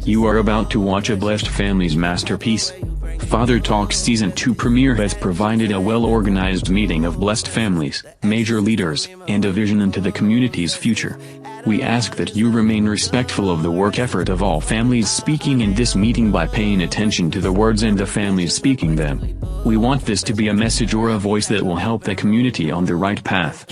You are about to watch a blessed family's masterpiece. Father Talks Season 2 premiere has provided a well-organized meeting of blessed families, major leaders, and a vision into the community's future. We ask that you remain respectful of the work effort of all families speaking in this meeting by paying attention to the words and the families speaking them. We want this to be a message or a voice that will help the community on the right path.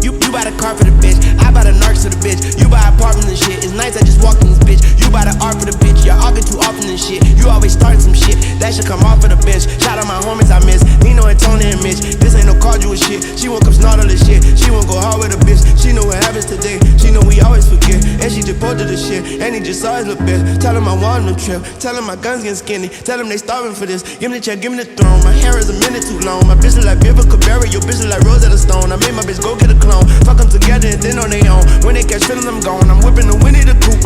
You buy the car for the bitch, I buy the narcs for the bitch. You buy apartments and shit, it's nice I just walked in this bitch. You buy the art for the bitch, you're arguing too often and shit. You always starting some shit, that should come off of the bench. Shout out my homies I miss, Nino and Tony and Mitch. This ain't no cardinal shit, she won't come snort all this shit. She won't go hard with a bitch, she know what happens today. She know we always forget, and she just posted the shit. And he just saw his little bitch, tell him I want him trip. Tell him my guns getting skinny, tell him they starving for this. Give me the check, give me the throne, my hair is a minute too long. My bitch look like Biblical Barry, your bitch look like Rosetta Stone. I made my bitch go get a clone, fuck them together and then on they own. When they catch feeling, I'm gone. I'm whipping the Winnie the Coupe.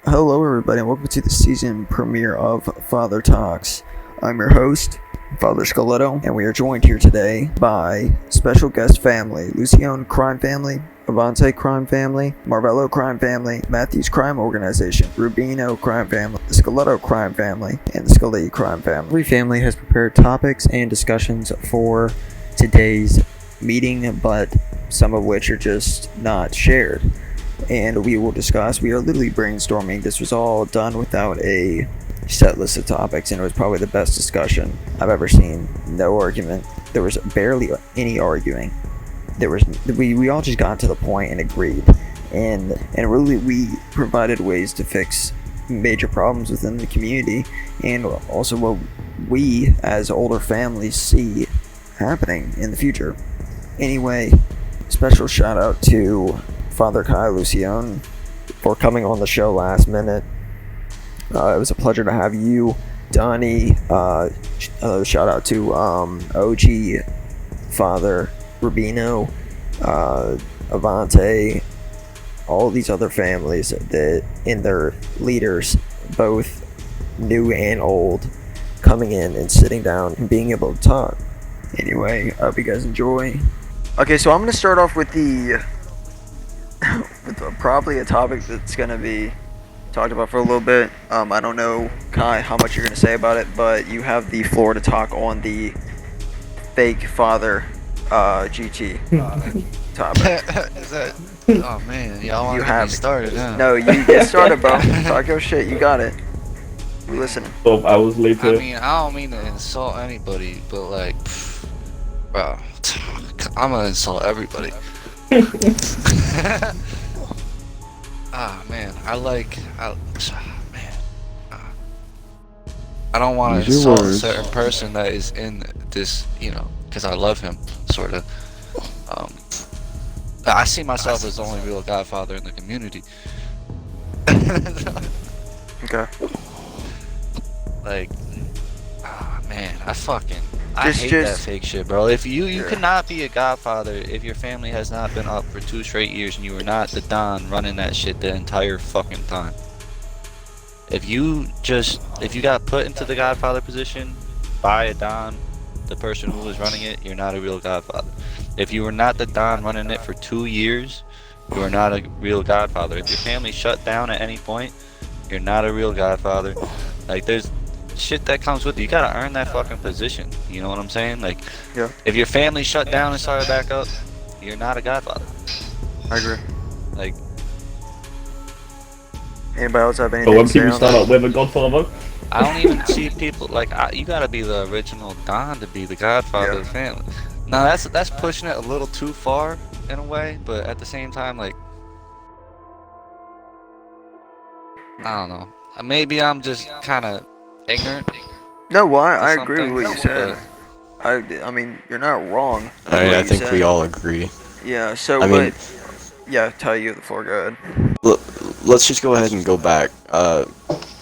Hello everybody and welcome to the season premiere of Father Talks. I'm your host, Father Scaletto, and we are joined here today by special guest family, Lucione Crime Family, Avante Crime Family, Marvello Crime Family, Matthews Crime Organization, Rubino Crime Family, the Scaletto Crime Family, and the Scaletto Crime Family. Every family has prepared topics and discussions for today's meeting, but some of which are just not shared. And we will discuss. We are literally brainstorming. This was all done without a set list of topics, and it was probably the best discussion I've ever seen. No argument. There was barely any arguing. We all just got to the point and agreed, and really we provided ways to fix major problems within the community, and also what we as older families see happening in the future. Anyway, special shout out to Father Kai Lucione for coming on the show last minute. It was a pleasure to have you, Donnie. Shout out to OG Father Rubino, Avante, all these other families that in their leaders, both new and old, coming in and sitting down and being able to talk. Anyway, I hope you guys enjoy. Okay, so I'm going to start off with probably a topic that's going to be talked about for a little bit. I don't know, Kai, how much you're going to say about it, but you have the floor to talk on the fake father GT topic. Is that? Oh man, y'all want to get me started, huh? No, you get started, bro. Talk your shit. You got it. We listening. 12 hours later. I mean, I don't mean to insult anybody, but like, bro, I'm gonna insult everybody. Man, I don't want to insult a certain person that is in this, because I love him, sort of. I see myself as the only real godfather in the community. Okay. Like, man, I hate that fake shit, bro. If you cannot be a godfather if your family has not been up for 2 straight years and you were not the Don running that shit the entire fucking time. If you got put into the godfather position by a Don, the person who was running it, you're not a real godfather. If you were not the Don running it for 2 years, you are not a real godfather. If your family shut down at any point, you're not a real godfather. Like, there's shit that comes with it. You gotta earn that fucking position. You know what I'm saying? Like, yeah. If your family shut down and started back up, you're not a godfather. I agree. Like, anybody else have anything? But when people start up with a godfather, I don't even see people like you gotta be the original Don to be the godfather of the family. Now that's pushing it a little too far in a way, but at the same time, like, I don't know. Maybe I'm just kind of ignorant. No, well, I agree with what you said. I mean, you're not wrong. I think we all agree. Yeah, so, tell you the floor, go ahead. Let's just go ahead and go back,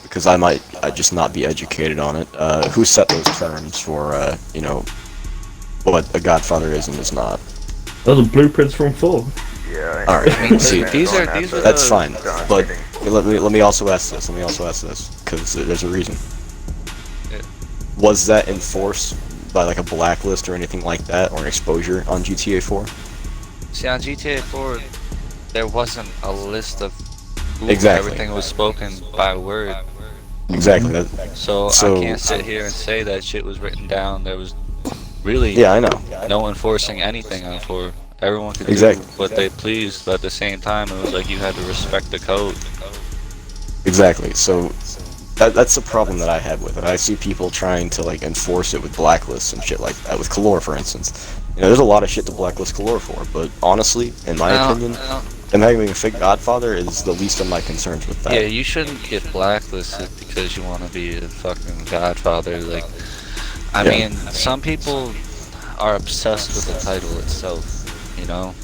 because I might just not be educated on it. Who set those terms for, what a godfather is and is not? Those are blueprints from 4. Yeah. Alright, I mean, see, these are that's fine, but let me also ask this, because there's a reason. Yeah. Was that enforced by like a blacklist or anything like that, or an exposure on GTA 4? See, on GTA 4, there wasn't a list of Exactly. Everything was spoken by word. Exactly. So I can't sit here and say that shit was written down. There was really Yeah, I know. no enforcing anything on for. Everyone could Exactly. do what they pleased, but at the same time, it was like you had to respect the code. Exactly. So that's the problem that I had with it. I see people trying to like enforce it with blacklists and shit like that. With Calor, for instance, there's a lot of shit to blacklist Calor for. But honestly, in my opinion, them having a fake Godfather is the least of my concerns with that. Yeah, you shouldn't get blacklisted because you want to be a fucking Godfather. Like, I mean, some people are obsessed with the title itself.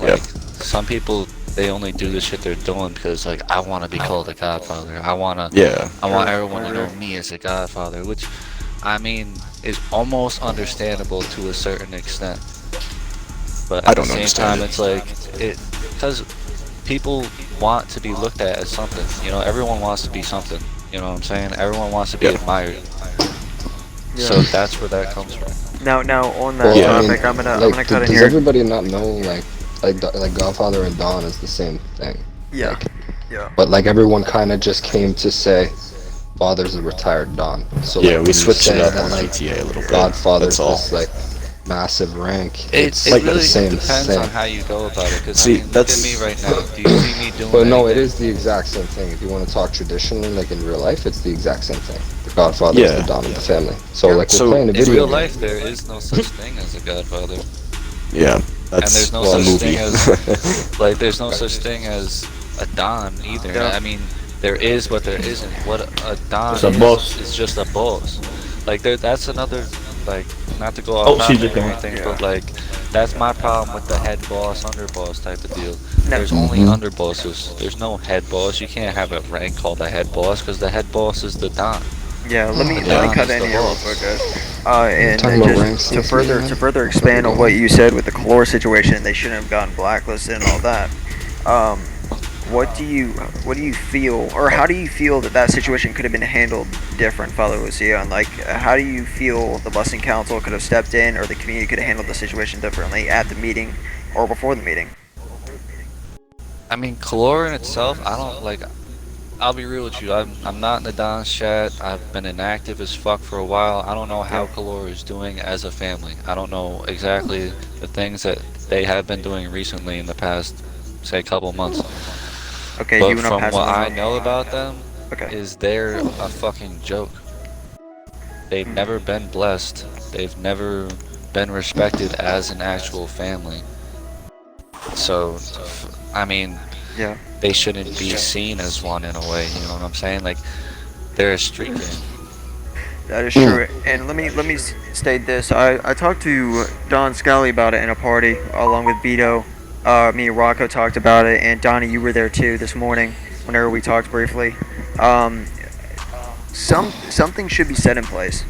Like some people, they only do the shit they're doing because, like, I want to be called a Godfather. I want everyone to know me as a Godfather, which, I mean, is almost understandable to a certain extent. But at the same time, it's like because people want to be looked at as something. Everyone wants to be something. You know what I'm saying? Everyone wants to be admired. Yeah. So that's where that comes from. Now on that topic, I'm gonna cut in here. Does everybody not know like Godfather and Don is the same thing? Yeah. Yeah. But like everyone kind of just came to say, Father's a retired Don. So yeah, like, we switched it up that, on like, GTA a little bit. Godfather's this like massive rank. It like really the same depends thing. on how you go about it. Because See, look at me right now. Do you see me doing? But no, it is the exact same thing. If you want to talk traditionally, like in real life, it's the exact same thing. The Godfather is the Don of the family. So like we're playing a video in real game. life, there is no such thing as a Godfather. Yeah, and there's no such thing as there's no such thing as a Don either. I mean, there is, but there isn't. What a Don is just a boss. Like that's another, like, not to go off topic or anything, but like that's my problem with the head boss, underboss type of deal. There's only underbosses. There's no head boss. You can't have a rank called a head boss because the head boss is the Don. Yeah, let me cut in here real quick, guys. And just to further expand on what you said with the Calor situation, they shouldn't have gotten blacklisted and all that. What do you feel, or how do you feel that situation could have been handled different, Father Lucio? And like, how do you feel the Blessing Council could have stepped in, or the community could have handled the situation differently at the meeting or before the meeting? I mean, Calor in itself, I don't like. I'll be real with you. I'm not in the Don's chat. I've been inactive as fuck for a while. I don't know how Calor is doing as a family. I don't know exactly the things that they have been doing recently in the past, say, couple months. Okay, but from what I know about them, is they're a fucking joke. They've never been blessed. They've never been respected as an actual family. So, I mean, they shouldn't be seen as one in a way. You know what I'm saying? Like, they're a street game. That is true. And let me state this. I talked to Don Scally about it in a party along with Vito. Me and Rocco talked about it, and Donnie, you were there too this morning whenever we talked briefly. Something should be set in place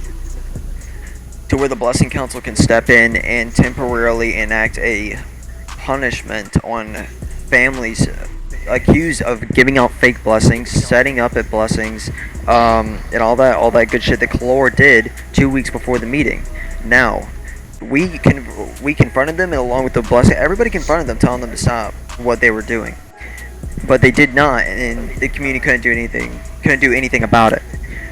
to where the Blessing Council can step in and temporarily enact a punishment on families accused of giving out fake blessings, setting up at blessings, and all that good shit that Calor did 2 weeks before the meeting. Now, we confronted them, and along with the blessing, everybody confronted them, telling them to stop what they were doing, but they did not, and the community couldn't do anything about it.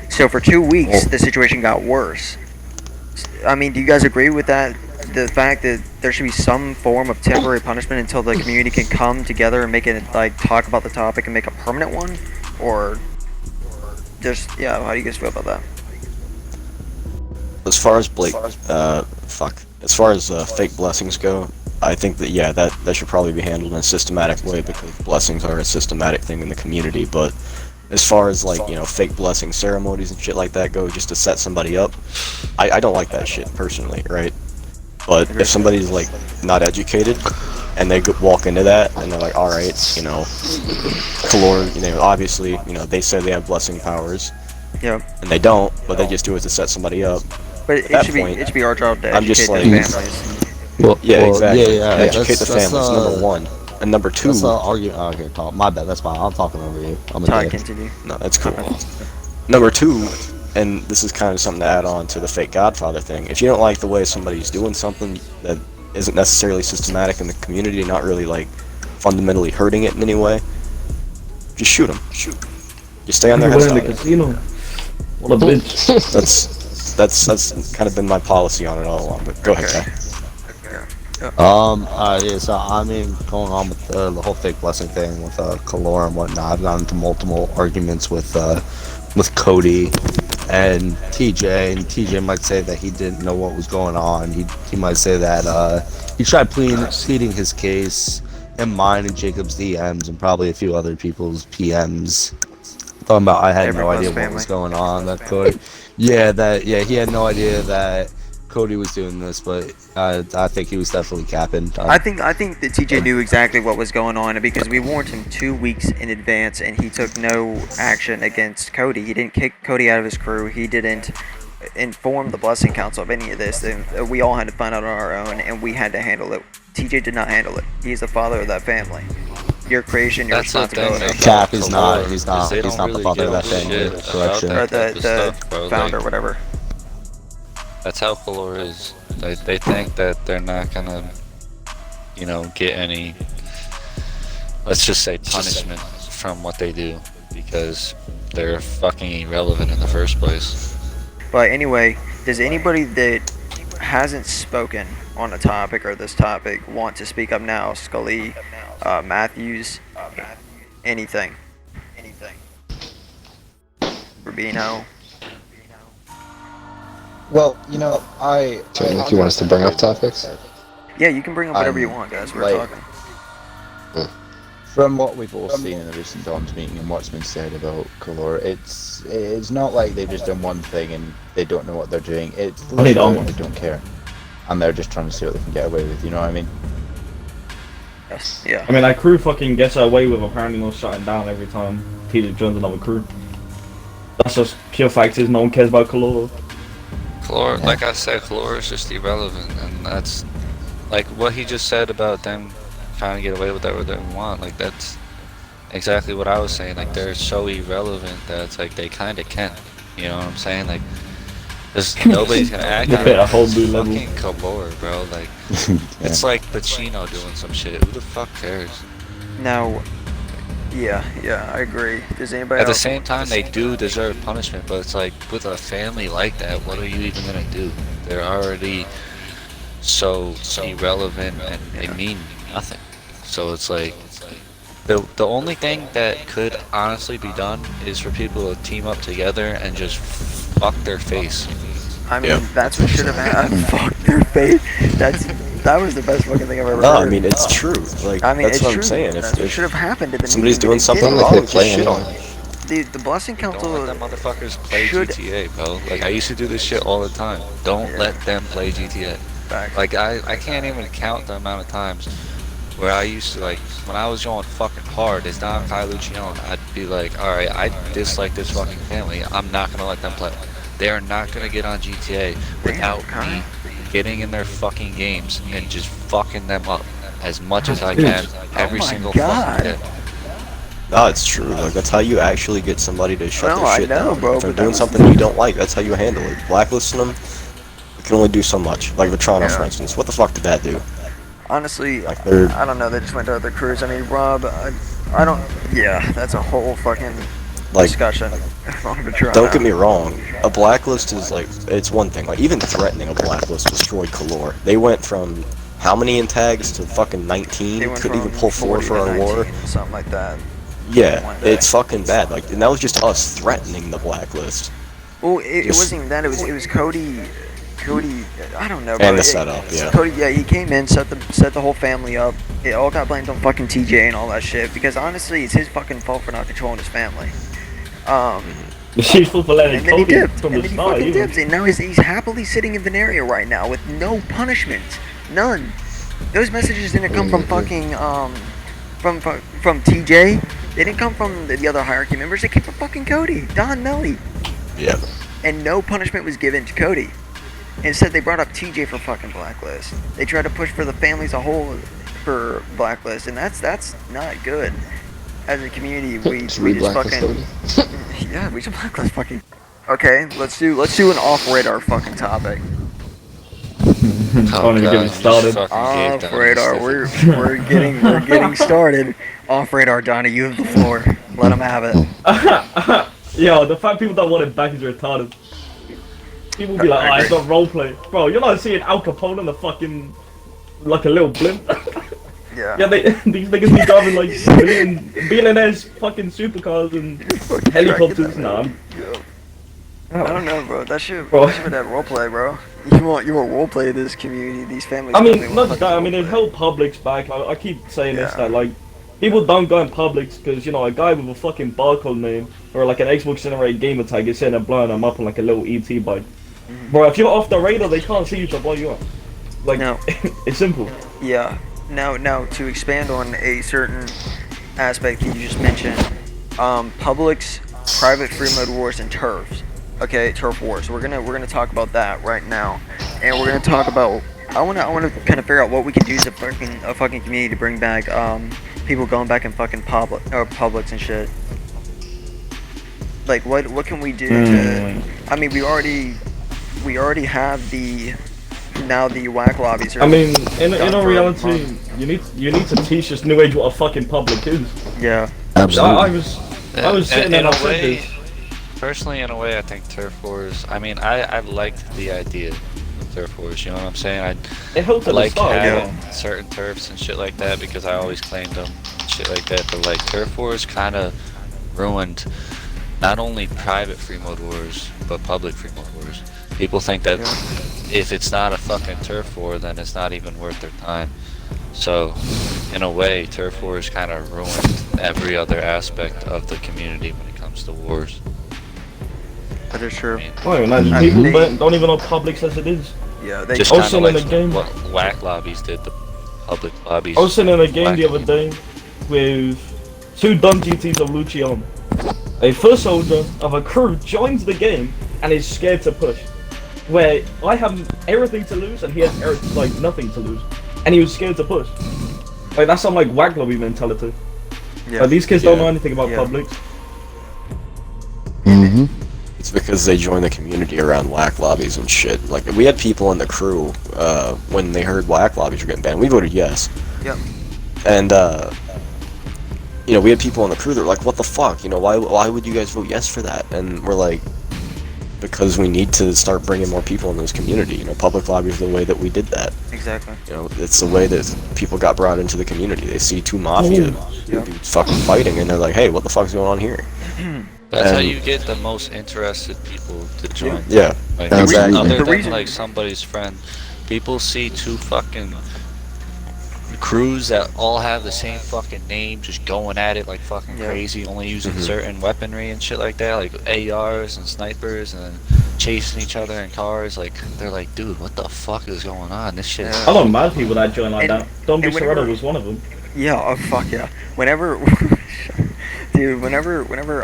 So for 2 weeks, the situation got worse. I mean, do you guys agree with that? The fact that there should be some form of temporary punishment until the community can come together and make it, like, talk about the topic and make a permanent one, or just how do you guys feel about that? As far as as far as fake blessings go, I think that that should probably be handled in a systematic way, because blessings are a systematic thing in the community. But as far as fake blessing ceremonies and shit like that go, just to set somebody up, I don't like that shit personally, right? But if somebody's like not educated and they walk into that and they're like, all right, Calor, obviously, they say they have blessing powers. Yeah. And they don't, but they just do it to set somebody up. But it should be our job to educate the families. Exactly. Educate the families, number one. And number two... That's not argument out here, Tom. My bad, that's fine. I'm talking over you. Continue. No, that's cool. Number two, and this is kind of something to add on to the fake Godfather thing. If you don't like the way somebody's doing something that isn't necessarily systematic in the community, not really, fundamentally hurting it in any way, Just shoot them. You stay on their We're head in the side. casino. What a bitch. That's kind of been my policy on it all along. But go ahead, Kai. Yeah, so I mean, going on with the whole fake blessing thing with Kalor and whatnot, I've gotten into multiple arguments with Cody and TJ, and TJ might say that he didn't know what was going on. He might say that he tried pleading his case in mine and Jacob's DMs and probably a few other people's PMs. Talking about I had no idea what was going on. That Cody, he had no idea that Cody was doing this, but I think he was definitely capping. I think that TJ knew exactly what was going on because we warned him 2 weeks in advance, and he took no action against Cody. He didn't kick Cody out of his crew. He didn't inform the Blessing Council of any of this. We all had to find out on our own, and we had to handle it. TJ did not handle it. He's the father of that family. Your creation, your responsibility. Cap, he's not the father of that family. Correction. Or the founder, whatever. That's how Kalor is. They think that they're not gonna, get any, let's just say, punishment from what they do because they're fucking irrelevant in the first place. But anyway, does anybody that hasn't spoken on a topic or this topic want to speak up now? Scully, Matthews, anything. Rubino. Well, Do you want us to bring up topics? Yeah, you can bring up whatever you want, guys. We're talking. From what we've all seen in the recent Don's meeting and what's been said about Kalor, it's not like they've just done one thing and they don't know what they're doing. It's they don't care, and they're just trying to see what they can get away with. You know what I mean? Yes. Yeah. I mean, that crew fucking gets away with apparently not shutting down every time TJ joins another crew. That's just pure facts. Is no one cares about Kalor. Kalor, like I said, Kalor is just irrelevant, and that's like what he just said about them trying to get away with whatever they want. Like that's exactly what I was saying. Like they're so irrelevant that it's like they kind of can. You know what I'm saying? Like, there's nobody's gonna act on a whole new level. fucking Kalor, bro. Like, it's like Pacino doing some shit. Who the fuck cares? Now, yeah, I agree. Does anybody At the else same time, they do deserve punishment, but it's like, with a family like that, what are you even gonna do? They're already so irrelevant and they mean nothing. So it's like, the only thing that could honestly be done is for people to team up together and just fuck their face. I mean, that's what should have happened. Fuck their face. That was the best fucking thing I've ever heard. No, I mean, it's true. Like, I mean, that's it's what true. I'm saying. That's what should have happened to them. Somebody's doing something wrong, just shit on them. The Blessing Council. Don't let them motherfuckers play GTA, bro. Like, I used to do this shit all the time. Don't let them play GTA. Facts. Like, I can't even count the amount of times where I used to, like, when I was going fucking hard as Don K TSFO, I'd be like, alright, I dislike this fucking family. I'm not gonna let them play. They are not gonna get on GTA without me getting in their fucking games and just fucking them up as much as I can every single fucking day. No, it's true. Like, that's how you actually get somebody to shut their shit down. Bro, if they're doing something you don't like, that's how you handle it. Blacklisting them, you can only do so much. Like Vetrano, for instance. What the fuck did that do? Honestly, like I don't know. They just went to other crews. I mean, Rob, I don't. Yeah, that's a whole fucking discussion. Don't get me wrong. A blacklist is like, it's one thing. Like, even threatening a blacklist destroyed Kalor. They went from how many in tags to fucking 19? Couldn't even pull 4 for our war. Something like that. Yeah, it's fucking bad. Like, and that was just us threatening the blacklist. Well, it wasn't even that. It was Cody, I don't know. And the setup, yeah. Cody, yeah, he came in, set the whole family up. It all got blamed on fucking TJ and all that shit. Because honestly, it's his fucking fault for not controlling his family. She's for letting and then Cody he dipped. from And the then he start. fucking dipped. And now he's happily sitting in Veneria right now with no punishment, none. Those messages didn't come from fucking from TJ. They didn't come from the other hierarchy members. They came from fucking Cody, Don, Melly. Yeah. And no punishment was given to Cody. Instead, they brought up TJ for fucking blacklist. They tried to push for the family as a whole for blacklist, and that's not good. As a community, we just fucking yeah, we should blacklist fucking. Okay, let's do an off radar fucking topic. Don't even get me started. Off radar, we're getting started. Off radar, Donnie, you have the floor. Let him have it. Yo, the fact people don't want it back is retarded. People be like, oh, it's not roleplay. Bro, you're not seeing Al Capone in the fucking, like a little blimp. Yeah. Yeah, these niggas be driving like billionaires fucking supercars and helicopters. Nah, I don't know, bro. That shit, bro. that shit with that roleplay, bro. You want roleplay this community, these families. I mean, not just that. I mean, it held Publix back. I keep saying this, that like people don't go in Publix because, you know, a guy with a fucking barcode name or like an Xbox generated gamer tag is sitting there blowing them up on like a little ET bike. Bro, if you're off the radar, they can't see you to blow you up. Like, no. It's simple. Yeah. Now, to expand on a certain aspect that you just mentioned, Publix, private free mode wars, and turfs. Okay, turf wars. We're gonna talk about that right now, and we're gonna talk about. I wanna kind of figure out what we can do as a fucking community to bring back people going back in fucking Publix and shit. Like what can we do to? I mean, we already have the. Now the whack lobbies are. I mean, in all reality, you need to teach this new age what a fucking public is. Yeah, absolutely. I was sitting there and I said this. Personally, in a way, I think turf wars. I mean, I liked the idea of turf wars. You know what I'm saying? It helped I like having certain turfs and shit like that because I always claimed them, shit like that. But like turf wars kind of ruined not only private free mode wars but public free mode wars. People think that if it's not a fucking turf war, then it's not even worth their time. So, in a way, turf wars kind of ruined every other aspect of the community when it comes to wars. That is true. People don't even know Publix as it is. Yeah, they just kind of like what whack lobbies did, the public lobbies. I was sitting in a game the other day with two Don GTs of Luciano. A foot soldier of a crew joins the game and is scared to push. Where I have everything to lose and he has like nothing to lose, and he was scared to push. Like that's some like whack lobby mentality. Yeah. These kids don't know anything about Publix. It's because they join the community around whack lobbies and shit. Like we had people in the crew when they heard whack lobbies were getting banned. We voted yes. Yep. And you know, we had people in the crew that were like, "What the fuck? You know, why would you guys vote yes for that?" And we're like, because we need to start bringing more people in this community. You know, public lobbies are the way that we did that. Exactly. You know, it's the way that people got brought into the community. They see two mafia dudes fucking fighting, and they're like, "Hey, what the fuck's going on here?" That's how you get the most interested people to join. Yeah. Like, other than like somebody's friend, people see two fucking crews that all have the same fucking name, just going at it like fucking crazy, only using certain weaponry and shit like that, like ARs and snipers, and chasing each other in cars. Like they're like, dude, what the fuck is going on? This shit. I know mad people that join like that. Don K TSFO was one of them. Yeah. Oh fuck yeah. Whenever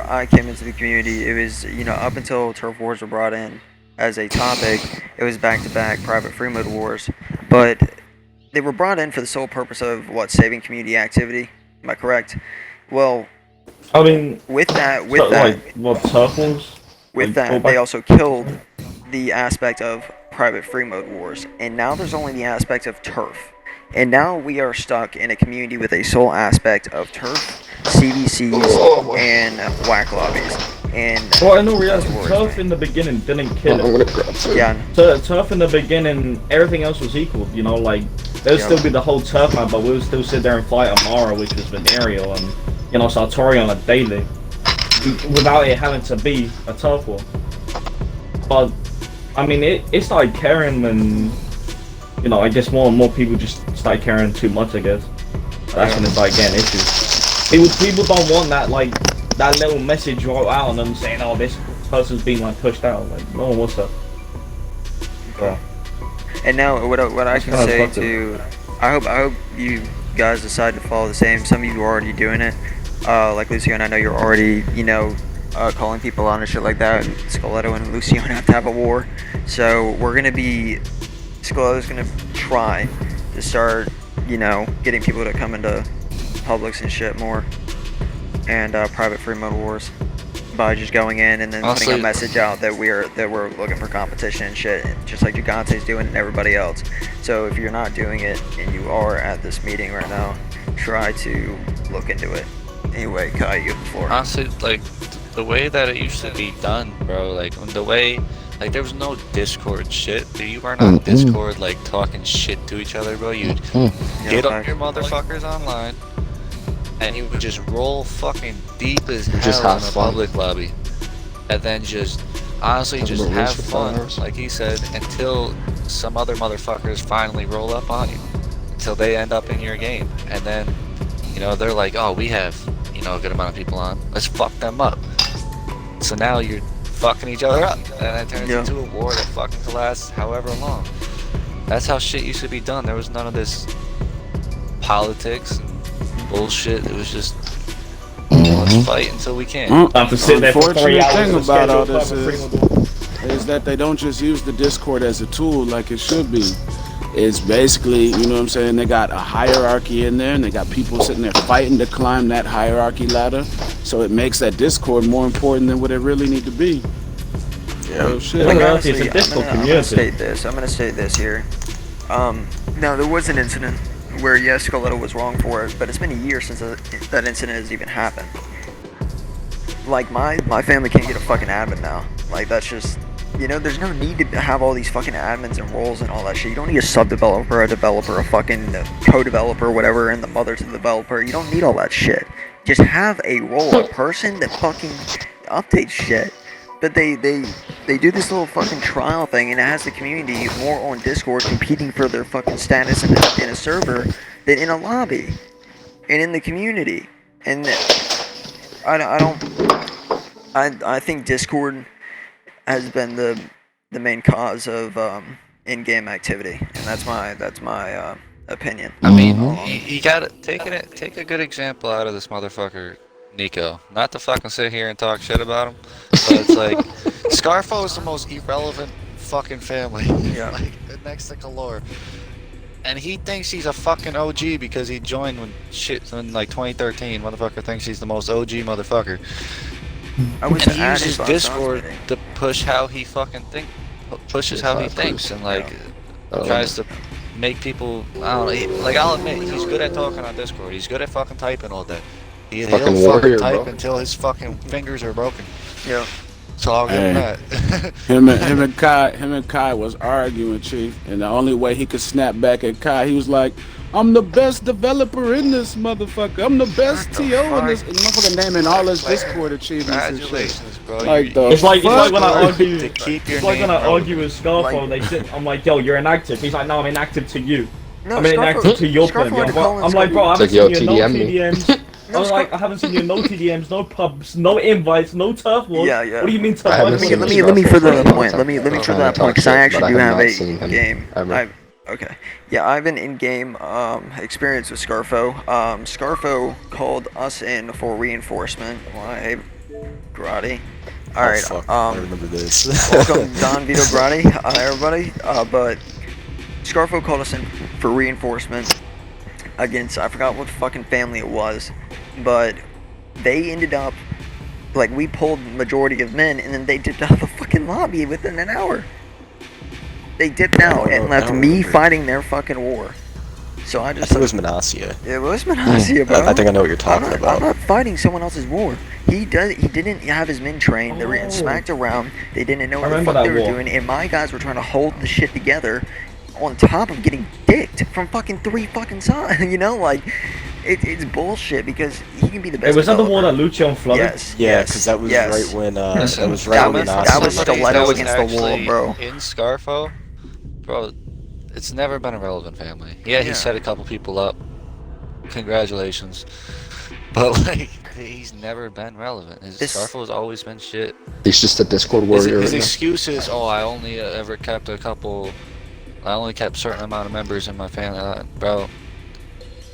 I came into the community, it was, you know, up until turf wars were brought in as a topic, it was back-to-back private free mode wars, but they were brought in for the sole purpose of saving community activity. Am I correct? Well, I mean, with that, like what turf wars? With that, they also killed the aspect of private free mode wars, and now there's only the aspect of turf. And now we are stuck in a community with a sole aspect of turf, CVCs, and whack lobbies. And well, I know reality, turf in the beginning didn't kill it. Yeah. Turf in the beginning, everything else was equal. You know, like there'd still be the whole turf map, but we would still sit there and fight Amara, which was Venereal, and you know, Sartori on a daily, without it having to be a turf war. But I mean, it started caring when, you know, I guess more and more people just started caring too much, I guess. That's when it started getting issues. People don't want that, like, that little message wrote out on them saying, oh, this person's being, like, pushed out. Like, no one wants that. Yeah. And now, what I can say to, I hope you guys decide to follow the same. Some of you are already doing it. Like Luciano, I know you're already, you know, calling people on and shit like that. And Scaletto and Luciano have to have a war. So we're going to be, Scaletto's going to try to start, you know, getting people to come into Publix and shit more, and private free mode wars, by just going in and then putting a message out that we're looking for competition and shit, just like Gigante's doing and everybody else. So if you're not doing it and you are at this meeting right now, try to look into it Anyway, Kai, you have the floor. Honestly, like, the way that it used to be done, bro, like, the way, like, there was no Discord shit. You weren't on Discord, like, talking shit to each other, bro. You'd get up your motherfuckers online, and you would just roll fucking deep as hell in a public lobby. And then just, honestly, just have fun, like he said, until some other motherfuckers finally roll up on you. Until they end up in your game. And then, you know, they're like, oh, we have, you know, a good amount of people on. Let's fuck them up. So now you're fucking each other up. And it turns into a war that fucking can last however long. That's how shit used to be done. There was none of this politics and bullshit. It was just, let's fight until we can. Unfortunate thing about all this is that they don't just use the Discord as a tool like it should be. It's basically, you know what I'm saying, they got a hierarchy in there, and they got people sitting there fighting to climb that hierarchy ladder, so it makes that Discord more important than what it really need to be. Yeah. Shit. Honestly, I'm gonna state this here. Now, there was an incident where, yes, Scaletto was wrong for it, but it's been a year since that incident has even happened. Like, my family can't get a fucking admin now. Like, that's just... You know, there's no need to have all these fucking admins and roles and all that shit. You don't need a sub-developer, a developer, a fucking co-developer, whatever, and the mother to the developer. You don't need all that shit. Just have a role, a person that fucking updates shit. But they do this little fucking trial thing, and it has the community more on Discord competing for their fucking status in a server than in a lobby. And in the community. And I think Discord has been the main cause of in-game activity, and that's my opinion. I mean, you gotta take a good example out of this motherfucker, Nico. Not to fucking sit here and talk shit about him, but it's like Scarfo is the most irrelevant fucking family. Yeah. Like next to Kalor. And he thinks he's a fucking OG because he joined when like 2013. Motherfucker thinks he's the most OG motherfucker. And he uses Discord to push how he fucking pushes how he thinks, and like tries to make people. I don't know. Like, I'll admit, he's good at talking on Discord. He's good at fucking typing all day. He'll fucking type until his fucking fingers are broken. Yeah. So I'll give him that. him and Kai was arguing, Chief, and the only way he could snap back at Kai, he was like, I'm the best developer in this motherfucker. I'm the best TO in this. And motherfucker naming all his Discord achievements and shit. Bro. Like it's like when I argue. To keep your it's like when I argue with Scarfo. I'm like, yo, you're inactive. He's like, no, I'm inactive to you. No, I'm inactive to your plan. I'm like, bro, I haven't seen you no TDMs. I was like, I haven't seen you no TDMs, no pubs, no invites, no turf wars. Yeah. What do you mean turf Let wars? me further the point. Let me further that point, because I actually do have a game. Okay. Yeah, I have an in-game experience with Scarfo. Scarfo called us in for reinforcement. Why, Grotti? Alright, I remember this. welcome Don Vito Grotti, everybody. But Scarfo called us in for reinforcement against, I forgot what fucking family it was, but they ended up, like, we pulled the majority of men, and then they dipped out of the fucking lobby within an hour. They dipped out and left me fighting their fucking war. So I just... I think it was Manasseh. It was Manasseh, bro. I think I know what you're talking about. I'm not fighting someone else's war. He didn't have his men trained. They were getting smacked around. They didn't know what the fuck they were doing. And my guys were trying to hold the shit together on top of getting dicked from fucking 3 fucking sides. You know, like... It's bullshit because he can be the best. Hey, was that the war that Lucian flooded? Yes. Yeah, because that was right when that was Scaletto against the wall, bro. In Scarfo, bro, it's never been a relevant family. Yeah, he set a couple people up. Congratulations. But like, he's never been relevant. Scarfo's always been shit. He's just a Discord warrior. His excuse is, oh, I only ever kept I only kept a certain amount of members in my family. Bro.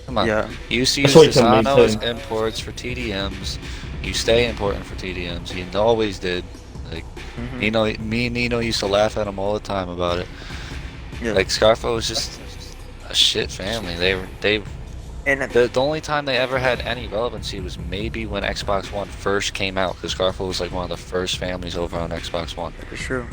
Come on. Yeah. You used to use Desano as imports for TDMs. You stay important for TDMs. You always did. Like, me and Nino used to laugh at him all the time about it. Yeah. Like, Scarfo was just a shit family. The only time they ever had any relevancy was maybe when Xbox One first came out, because Scarfo was like one of the first families over on Xbox One. For sure.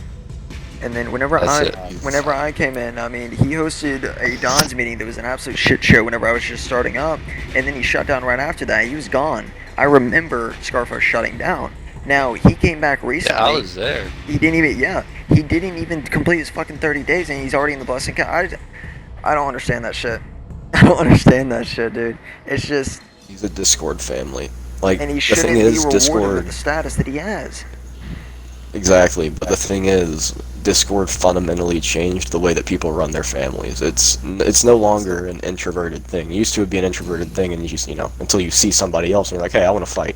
And then whenever I came in, I mean, he hosted a Don's meeting that was an absolute shit show whenever I was just starting up, and then he shut down right after that. He was gone. I remember Scarfo shutting down. Now, he came back recently. Yeah, I was there. He didn't even complete his fucking 30 days, and he's already in the blessing. I don't understand that shit. I don't understand that shit, dude. It's just... He's a Discord family. Like, and he the shouldn't thing be is, rewarded Discord... with the status that he has. Exactly, but the thing is, Discord fundamentally changed the way that people run their families. It's no longer an introverted thing. It used to be an introverted thing, and you just, until you see somebody else, and you're like, hey, I want to fight.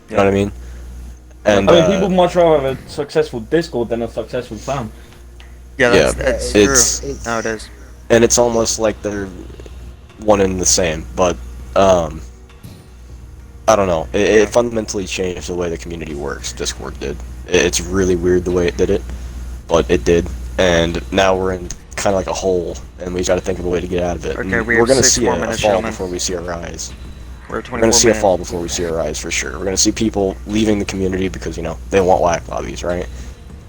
You know what I mean? And I mean, people much rather have a successful Discord than a successful fam. Yeah, that's true. No, it is. And it's almost like they're one and the same, but, I don't know. It fundamentally changed the way the community works. Discord did. It's really weird the way it did it, but it did. And now we're in kind of like a hole, and we got to think of a way to get out of it. Okay, we're going to see a fall before we see a rise. We're going to see a fall before we see a rise for sure. We're going to see people leaving the community because they want whack lobbies, right?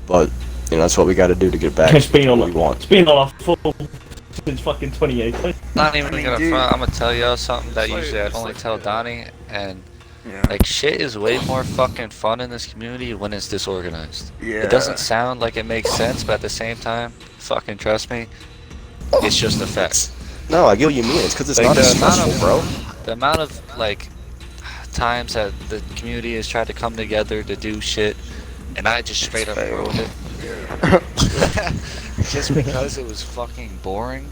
But that's what we got to do to get back to what we want. It's been on our full since fucking 2018. Not even gonna front. I'm gonna tell y'all something that usually I'd only tell Donnie, and like shit is way more fucking fun in this community when it's disorganized. Yeah. It doesn't sound like it makes sense, but at the same time, fucking trust me, it's just a fact. No, I get what you mean. It's because it's like not as stressful, bro. The amount of like times that the community has tried to come together to do shit, and I just straight up ruined it. Just because it was fucking boring.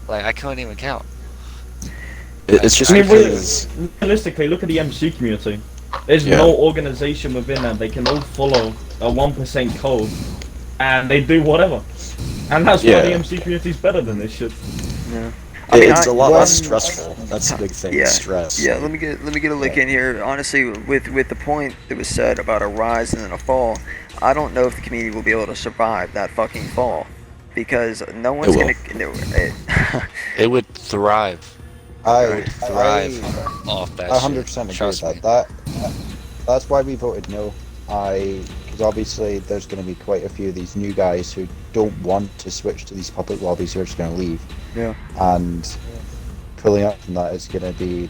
Like, I couldn't even count. It's just because... Realistically, look at the MC community. There's no organization within that. They can all follow a 1% code, and they do whatever. And that's why the MC community is better than this shit. Yeah. It's a lot less stressful. That's the big thing. Yeah. Stress. Yeah. Let me get a lick in here. Honestly, with the point that was said about a rise and then a fall, I don't know if the community will be able to survive that fucking fall, because no one's gonna. It would thrive. I thrive off that. 100% agree with that. That's why we voted no. Because obviously there's going to be quite a few of these new guys who don't want to switch to these public lobbies who are just going to leave. Yeah. And pulling up from that is going to be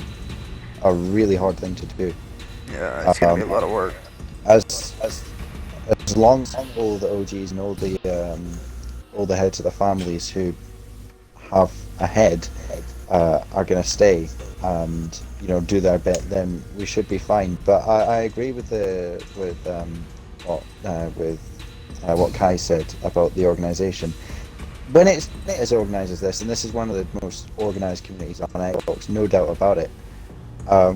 a really hard thing to do. Yeah, it's going to be a lot of work. As long as all the OGs and all the heads of the families who have a head are going to stay and do their bit, then we should be fine. But I agree with what Kai said about the organisation. When it's as organised as this, and this is one of the most organised communities on Xbox, no doubt about it.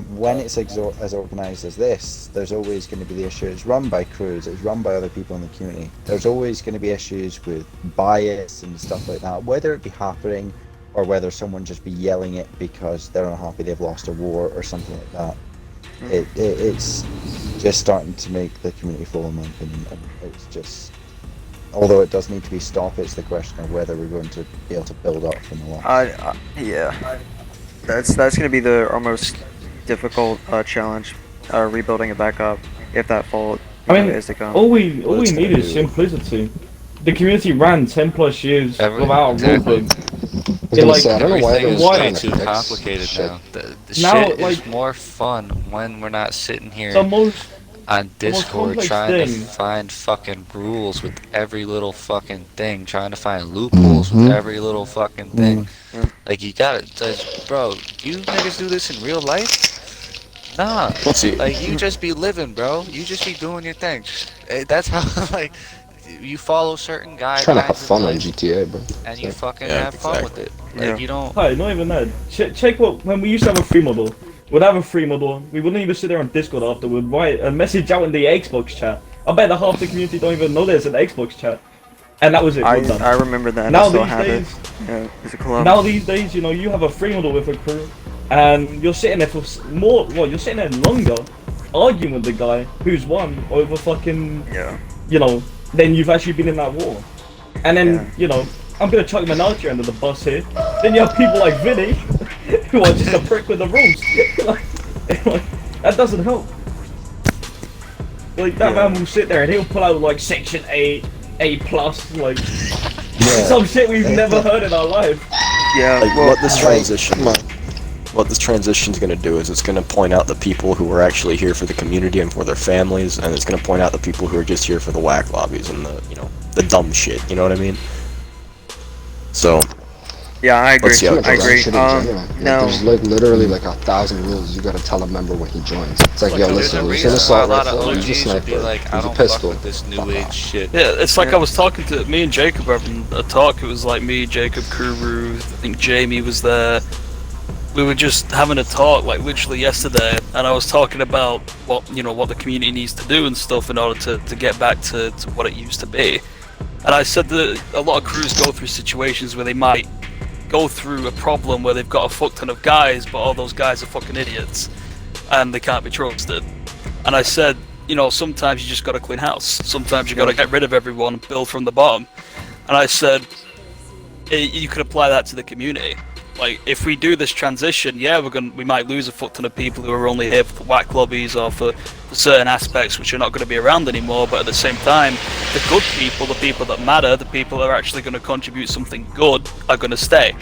When it's as organised as this, there's always going to be the issue. It's run by crews, it's run by other people in the community. There's always going to be issues with bias and stuff like that, whether it be happening or whether someone just be yelling it because they're unhappy they've lost a war or something like that. It's just starting to make the community fall, in my opinion. And it's just, although it does need to be stopped, it's the question of whether we're going to be able to build up from the loss. Yeah, that's going to be our most difficult challenge, rebuilding it back up if that fall is to come. All we need is simplicity. The community ran 10 plus years without a rule book. I don't know why it's way too complicated now. The now, shit is more fun when we're not sitting here on Discord trying to find fucking rules with every little fucking thing, trying to find loopholes with every little fucking thing. Like, you gotta, bro, you niggas do this in real life? Nah. Like, you just be living, bro. You just be doing your thing. That's how, like, you follow certain guidelines. Trying to have fun on GTA, bro. And you fucking have fun with it. Like, you don't... Hey, not even that. Check when we used to have a free model. We'd have a free model. We wouldn't even sit there on Discord after. We'd write a message out in the Xbox chat. I bet the half the community don't even know there's an Xbox chat. And that was it. I remember that. Now Now these days, you have a free model with a crew, and you're sitting there for you're sitting there longer, arguing with the guy who's won over fucking, then you've actually been in that war. And then, I'm gonna chuck Minardi under the bus here. Then you have people like Vinny, who are just a prick with the rules. That doesn't help. Like, that man will sit there and he'll pull out like Section 8, A+, like some shit we've never heard in our life. Yeah, like well, what this transition's going to do is it's going to point out the people who are actually here for the community and for their families, and it's going to point out the people who are just here for the whack lobbies and the, you know, the dumb shit, you know what I mean? So yeah, I agree. I agree. No, there's like literally like 1,000 rules. You gotta tell a member when he joins. It's like, yo, listen, you're an assault rifle, use a sniper, use a pistol. This new age shit. Yeah, it's like I was talking to me and Jacob having a talk. It was like me, Jacob, Kuru, I think Jamie was there. We were just having a talk like literally yesterday, and I was talking about what the community needs to do and stuff in order to get back to what it used to be. And I said that a lot of crews go through situations where they might go through a problem where they've got a fuck ton of guys, but all those guys are fucking idiots and they can't be trusted. And I said, sometimes you just gotta clean house. Sometimes you gotta get rid of everyone and build from the bottom. And I said, you could apply that to the community. Like, if we do this transition, yeah, we might lose a fuck ton of people who are only here for whack lobbies or for certain aspects which are not going to be around anymore, but at the same time, the good people, the people that matter, the people that are actually going to contribute something good are going to stay.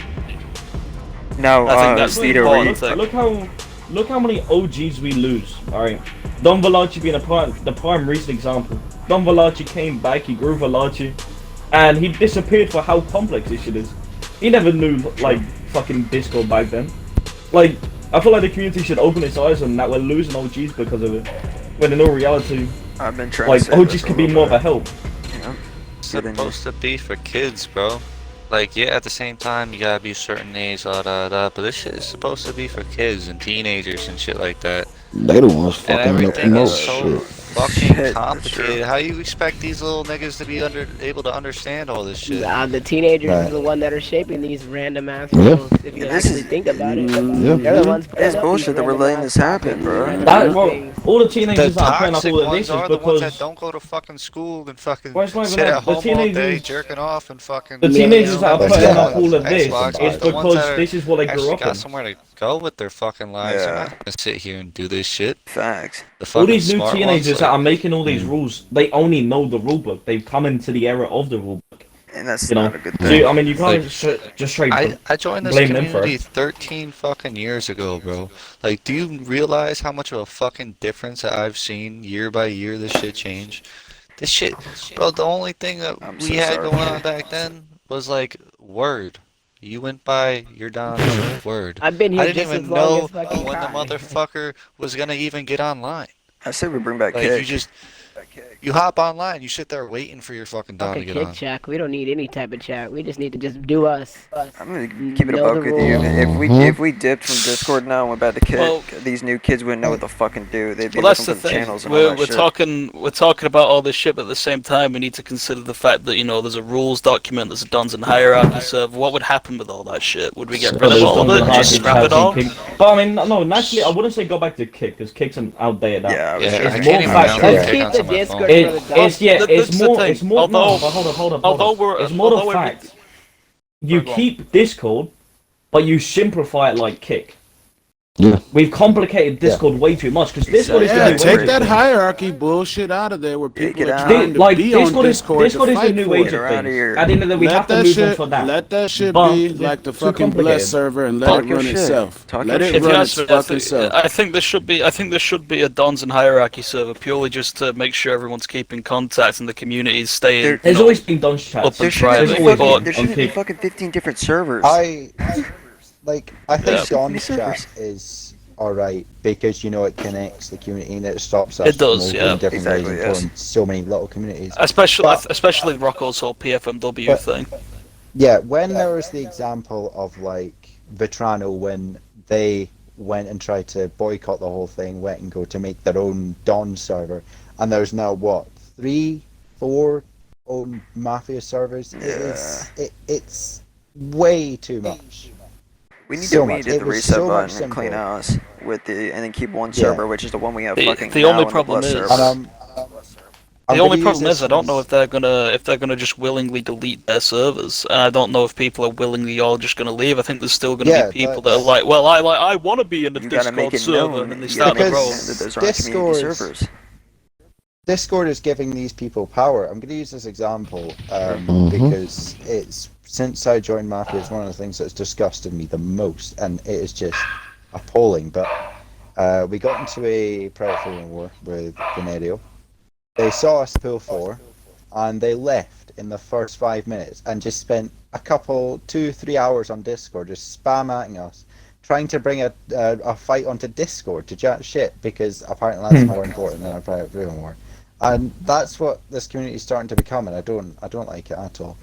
No, I think that's the important thing. Look how many OGs we lose, alright? Don Valachi being the prime recent example. Don Valachi came back, he grew Valachi, and he disappeared for how complex this shit is. He never knew, like, fucking Discord back then. Like, I feel like the community should open its eyes on that we're losing OGs because of it. When in all reality, I've been trying like, OGs could be more of a help. Yeah. It's supposed to be for kids, bro. Like, yeah, at the same time, you gotta be a certain age, but this shit is supposed to be for kids and teenagers and shit like that. They the ones And fucking up the everything is most so shit. fucking complicated. How you expect these little niggas to be able to understand all this shit? The teenagers are the one that are shaping these random ass rules. If you actually think about it, they're the ones. It's bullshit that we're letting this happen, bro. All the teenagers that are playing up all of this is the because ones that don't go to fucking school and fucking not sit even at home all day teenagers- jerking off and fucking. the teenagers that are playing up all of Xbox, this but is the ones that because this is what they grew actually up got in. somewhere to go with their fucking lives. They're not gonna sit here and do this shit. Facts. All these new teenagers that are making all these rules, they only know the rulebook. They've come into the era of the rulebook. And that's not a good thing. So, I mean, you can't just straight I joined this blame them for community it. 13 fucking years ago, bro. Like, do you realize how much of a fucking difference that I've seen year by year this shit change? This shit, bro, the only thing that we had going on back then was like, word. You went by, you're down, word. I've been here I didn't just even as long know as fucking when the Kai. motherfucker was gonna even get online. I said we bring back Like, kick. you hop online, you sit there waiting for your fucking Don to Fucking get kick on. chat. We don't need any type of chat. We just need to just do us. I'm gonna keep it a Know buck the with you. rules. If we dipped from Discord now and went back to kick, Well- these new kids wouldn't know what to fucking do. They'd be Well, that's looking the for thing. channels and all We're that shit. talking about all this shit, but at the same time, we need to consider the fact that there's a rules document, there's a Dons and Hierarchy server. What would happen with all that shit? Would we get rid of all of it? Just scrap it all? But I mean, no, naturally, I wouldn't say go back to kick because kick's an outdated app. Yeah, Yeah, I It's can't more even factual. download Let's kick keep onto the my phone. Discord for the It's more. thing. It's more. Although- No, but hold on. although It's more the although every- fact. You keep Discord, but you simplify it like kick. Yeah. We've complicated Discord way too much because Discord is Yeah, the new take way. that hierarchy bullshit out of there where people get are out. trying to Like be on Discord is Discord to the fight new for age it. Get of around things. here. At the end of the day, we have to move on for that. Let that shit But be like the it's too fucking complicated. Bless server and let Talk it your run shit. itself. Talk Let your it shit. If you run ask its me, fucking self. I think there should be a Dons and Hierarchy server purely just to make sure everyone's keeping contact and the community is staying. There's always been Don's chat. Up There and shouldn't private, be always fucking, but there shouldn't be kick. fucking 15 different servers. I think Yeah. Don's chat is alright because it connects the community and it stops us It does, from yeah. in different Exactly, ways and yes. pulling so many little communities. especially Rocco's whole PFMW But- thing. Yeah, when there was the example of like Vetrano when they went and tried to boycott the whole thing, went and go to make their own Dawn server, and there's now what 3, 4 own Mafia servers. It's way too much. We need So to much. hit the It was reset so much button and clean simpler. house with and then keep one Yeah. server, which is the one we have The- fucking the now only on problem Bless is- server. And The only problem is I don't know if they're gonna just willingly delete their servers, and I don't know if people are willingly all just gonna leave. I think there's still gonna be people that are like, well, I want to be in the You gotta make Discord it server, known. and then they You gotta start to make it grow. known that those aren't community Discord- servers. Discord is giving these people power. I'm going to use this example because it's since I joined Mafia, it's one of the things that's disgusted me the most, and it is just appalling. But we got into a predatory war with Venerio. They saw us pull 4, and they left in the first 5 minutes and just spent a couple, 2-3 hours on Discord just spam-atting us, trying to bring a fight onto Discord to chat shit, because apparently that's more important than a private freedom war. And that's what this community is starting to become, and I don't like it at all.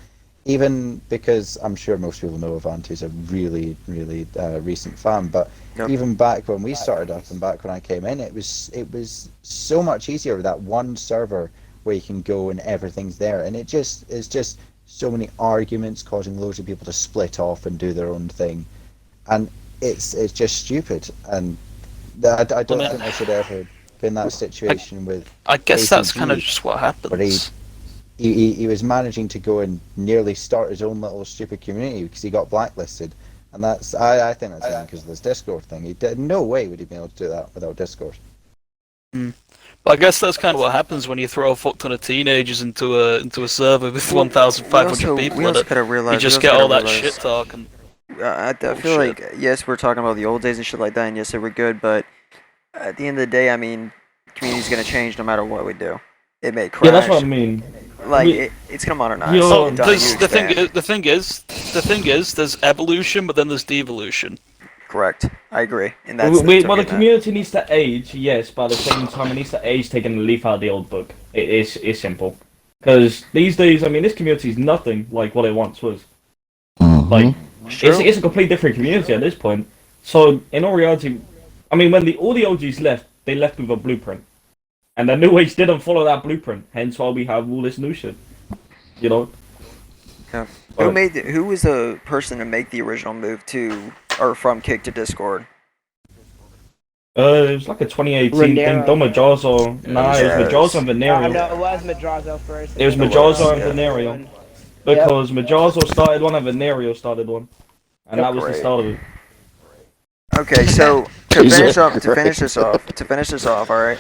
Even because I'm sure most people know Avanti's a really, really recent fan, but even back when we started up and back when I came in, it was so much easier with that one server where you can go and everything's there, and it's just so many arguments causing loads of people to split off and do their own thing, and it's just stupid, and I don't think I should ever be in that situation with. I guess ATG, that's kind of just what happens. But he was managing to go and nearly start his own little stupid community because he got blacklisted, and that's I think that's because of this Discord thing. He did no way would he be able to do that without Discord. But I guess that's kind of what happens when you throw a fuck ton of teenagers into a server with 1,500 people in it. You just get all that shit talk. And I feel like, yes, we're talking about the old days and shit like that, and yes, they were good, but at the end of the day, I mean, community's gonna change no matter what we do. It may crash. Yeah, that's what I mean. Like, it's gonna modernize. The thing is, there's evolution, but then there's devolution. Correct. I agree. And well, the community needs to age, yes, but at the same time, it needs to age taking a leaf out of the old book. It's simple. Because these days, I mean, this community is nothing like what it once was. Like, it's a completely different community at this point. So, in all reality, I mean, when all the OGs left, they left with a blueprint. And the new age didn't follow that blueprint, hence why we have all this new shit. You know? Yeah. Who was the person to make the original move from Kick to Discord? It was like a 2018 thing. Don Madrazo. Nah, it was Madrazo and Venerio. No, it was Madrazo first. It was Madrazo and Venerio. Because Madrazo started one and Venerio started one. And that was the start of it. Okay, so to finish this off, all right,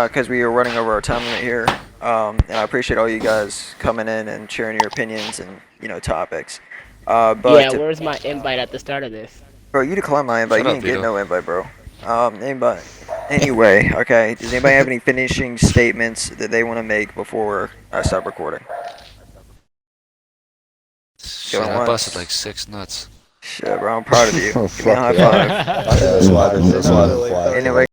because we are running over our time limit here, and I appreciate all you guys coming in and sharing your opinions and topics. But yeah, where's my invite at the start of this? Bro, you declined my invite. You didn't get no invite, bro. Anyway, okay. Does anybody have any finishing statements that they want to make before I stop recording? Shit, I busted like 6 nuts. Shit, bro, I'm proud of you. Give me a high five. Anyway.